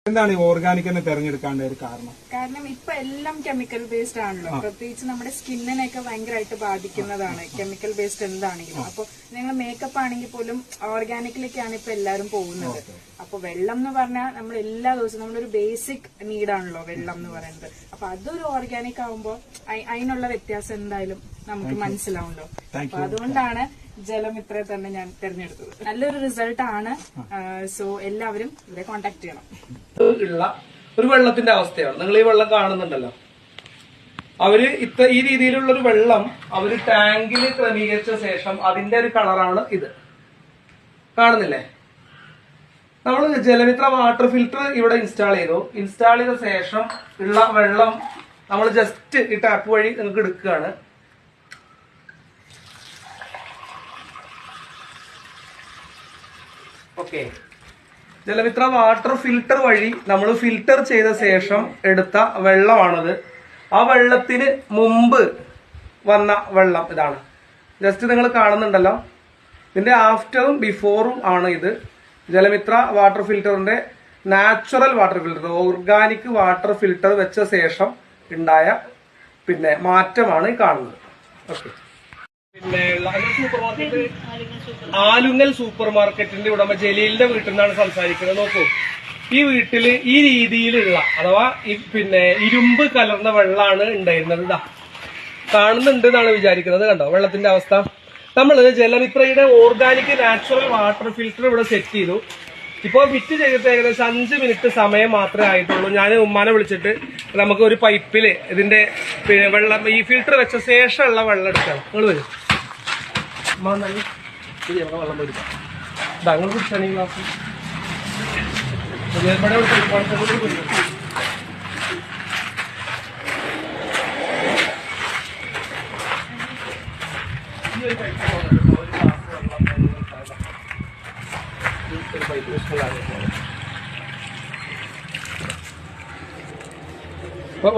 എന്താണ് ഈ ഓർഗാനിക് തന്നെ തെരഞ്ഞെടുക്കാനുള്ള ഒരു കാരണം? കാരണം ഇപ്പൊ എല്ലാം കെമിക്കൽ ബേസ്ഡ് ആണല്ലോ. പ്രത്യേകിച്ച് നമ്മുടെ സ്കിന്നിനെയൊക്കെ ഭയങ്കരമായിട്ട് ബാധിക്കുന്നതാണ് കെമിക്കൽ ബേസ്ഡ് എന്താണെങ്കിലും. അപ്പൊ നിങ്ങൾ മേക്കപ്പ് ആണെങ്കിൽ പോലും ഓർഗാനിക്കിലേക്കാണ് ഇപ്പൊ എല്ലാവരും പോകുന്നത്. അപ്പൊ വെള്ളം എന്ന് പറഞ്ഞാൽ നമ്മൾ എല്ലാ ദിവസവും നമ്മളൊരു ബേസിക് നീഡാണല്ലോ വെള്ളം എന്ന് പറയുന്നത്. അപ്പൊ അതൊരു ഓർഗാനിക് ആവുമ്പോൾ അതിനുള്ള വ്യത്യാസം എന്തായാലും നമുക്ക് മനസ്സിലാവുമല്ലോ. അപ്പൊ അതുകൊണ്ടാണ് ജലമിത്ര തന്നെ ഞാൻ തെരഞ്ഞെടുത്തത്. നല്ലൊരു റിസൾട്ട് ആണ്. സോ എല്ലാവരും ഇവരെ കോണ്ടാക്ട് ചെയ്യണം. ഉള്ള ഒരു വെള്ളത്തിന്റെ അവസ്ഥയാണ്. നിങ്ങൾ ഈ വെള്ളം കാണുന്നുണ്ടല്ലോ. അവര് ഈ രീതിയിലുള്ള ഒരു വെള്ളം അവര് ടാങ്കിൽ ക്രമീകരിച്ച ശേഷം അതിന്റെ ഒരു കളറാണ് ഇത്. കാണുന്നില്ലേ? നമ്മൾ ജലമിത്ര വാട്ടർ ഫിൽറ്റർ ഇവിടെ ഇൻസ്റ്റാൾ ചെയ്തു. ഇൻസ്റ്റാൾ ചെയ്ത ശേഷം ഉള്ള വെള്ളം നമ്മൾ ജസ്റ്റ് ഈ ടാപ്പ് വഴി നിങ്ങൾക്ക് എടുക്കുകയാണ്. ഓക്കെ, ജലമിത്ര വാട്ടർ ഫിൽറ്റർ വഴി നമ്മൾ ഫിൽറ്റർ ചെയ്ത ശേഷം എടുത്ത വെള്ളമാണത്. ആ വെള്ളത്തിന് മുമ്പ് വന്ന വെള്ളം ഇതാണ്. ജസ്റ്റ് നിങ്ങൾ കാണുന്നുണ്ടല്ലോ. ഇതിന്റെ ആഫ്റ്ററും ബിഫോറും ആണ് ഇത്. ജലമിത്ര വാട്ടർ ഫിൽറ്ററിന്റെ natural water filter, organic water filter വെച്ച ശേഷം ഉണ്ടായ മാറ്റമാണ് ഈ കാണുന്നത്. ഓക്കെ, പിന്നെ സൂപ്പർ മാർക്കറ്റ് ആലുങ്ങൽ സൂപ്പർ മാർക്കറ്റിന്റെ ഉടമ ജലീലിന്റെ വീട്ടിൽ നിന്നാണ് സംസാരിക്കുന്നത്. നോക്കൂ, ഈ വീട്ടില് ഈ രീതിയിലുള്ള അഥവാ ഇരുമ്പ് കലർന്ന വെള്ളമാണ് ഉണ്ടായിരുന്നത്. ഇതാ കാണുന്നുണ്ട് എന്നാണ് വിചാരിക്കുന്നത്. കണ്ടോ വെള്ളത്തിന്റെ അവസ്ഥ. നമ്മൾ ജലമിത്രയുടെ ഓർഗാനിക് നാച്ചുറൽ വാട്ടർ ഫിൽറ്റർ ഇവിടെ സെറ്റ് ചെയ്തു. ഇപ്പോൾ ഫിറ്റ് ചെയ്തിട്ട് ഏകദേശം 5 മിനിറ്റ് സമയം മാത്രമേ ആയിട്ടുള്ളൂ. ഞാൻ ഉമ്മാനെ വിളിച്ചിട്ട് നമുക്ക് ഒരു പൈപ്പില് ഇതിന്റെ വെള്ളം ഈ ഫിൽറ്റർ വെച്ച ശേഷമുള്ള വെള്ളം എടുക്കാം. നിങ്ങൾ വരും വെള്ളം വരും. ഞങ്ങൾ കുടിച്ചാണ് ഈ ഗ്ലാസ്.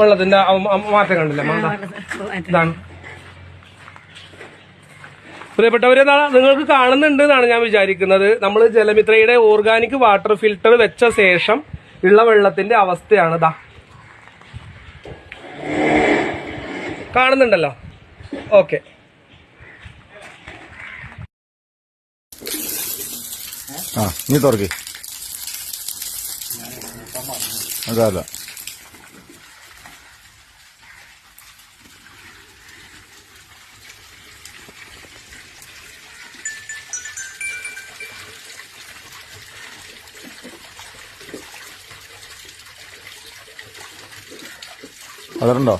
വെള്ളത്തിന്റെ മാറ്റം കണ്ടില്ല. ഇതാണ് പ്രിയപ്പെട്ടവരെ, നിങ്ങൾക്ക് കാണുന്നുണ്ട് എന്നാണ് ഞാൻ വിചാരിക്കുന്നത്. നമ്മൾ ജലമിത്രയുടെ ഓർഗാനിക് വാട്ടർ ഫിൽറ്റർ വെച്ച ശേഷം ഉള്ള വെള്ളത്തിന്റെ അവസ്ഥയാണ്. ഇതാ കാണുന്നുണ്ടല്ലോ. ഓക്കെ, നീ തുറക്ക്. അതല്ല അതറുണ്ടോ?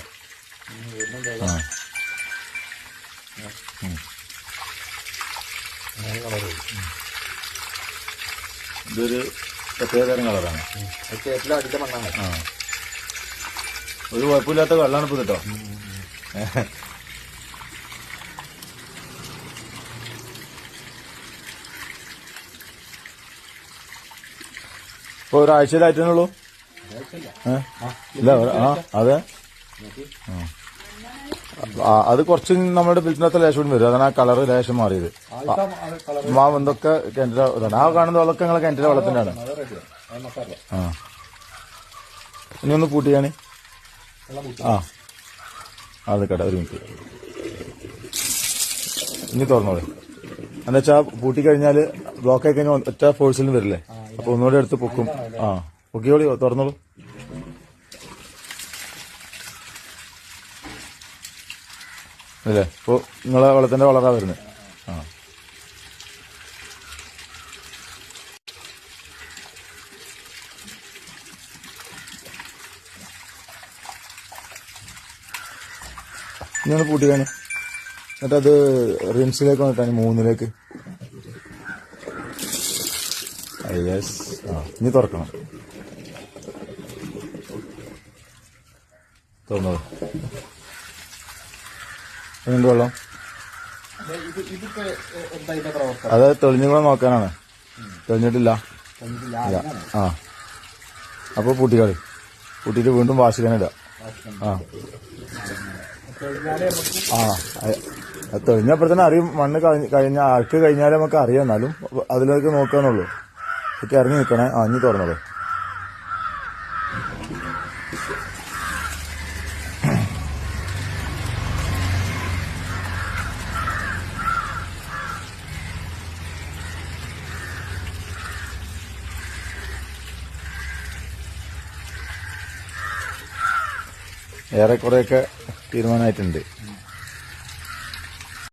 ഇതൊരു പ്രത്യേകതരം കളറാണ്. ഒരു കുഴപ്പമില്ലാത്ത വെള്ളമാണ് ഇപ്പൊ കേട്ടോ. ഇപ്പൊ ഒരാഴ്ചയിലായിട്ടുള്ളൂ. ഇല്ല, അതെ. അത് കുറച്ച് നമ്മുടെ ഫിൽറ്ററിനകത്ത് ലേശം കൂടി വരും. അതാണ് ആ കളറ് ലേശം മാറിയത്. എന്തൊക്കെ കിണറ്റിലെ ഇതാണ്. ആ കാണുന്ന വെള്ളമൊക്കെ ഞങ്ങളെ കിണറ്റിലെ വെള്ളത്തിന്റെ ആണ്. ഇനി ഒന്ന് പൂട്ടിയാണ്. അത് കേട്ടോ, ഒരു മിനിറ്റ്. ഇനി തുറന്നോളെ. എന്നുവെച്ചാ പൂട്ടി കഴിഞ്ഞാല് ബ്ലോക്ക് ആയി കഴിഞ്ഞാൽ ഒറ്റ ഫോഴ്സിലും വരില്ലേ. അപ്പൊ ഒന്നുകൂടെ എടുത്ത് പൊക്കും. പൊക്കിയോളി, തുറന്നോളൂ. അല്ലേ? ഇപ്പൊ നിങ്ങളെ വെള്ളത്തിന്റെ വളരാ വരുന്നത്. ഇനി ഒന്ന് പൂട്ടിക്കാന്. എന്നിട്ടത് റിംസിലേക്ക് വന്നിട്ടാണ് 3ലേക്ക്. യെസ്. ഇനി തുറക്കണം. തുറന്നോളൂ. എന്ത് വെള്ളം? അത് തെളിഞ്ഞുകൂടെ നോക്കാനാണ്. തെളിഞ്ഞിട്ടില്ല. അപ്പൊ പൂട്ടിക്കളി. പൂട്ടിയിട്ട് വീണ്ടും വാശിക്കാനില്ല. അത് തെളിഞ്ഞപ്പോഴത്തന്നെ അറിയും. മണ്ണ് അഴുക്ക് കഴിഞ്ഞാലേ നമുക്ക് അറിയാം. എന്നാലും അതിലേക്ക് നോക്കാനുള്ളൂ. ഒക്കെ ഇറങ്ങി നിൽക്കണേ. ഇനി തുറന്നോളൂ. ഏറെക്കുറെയൊക്കെ തീരുമാനമായിട്ടുണ്ട്.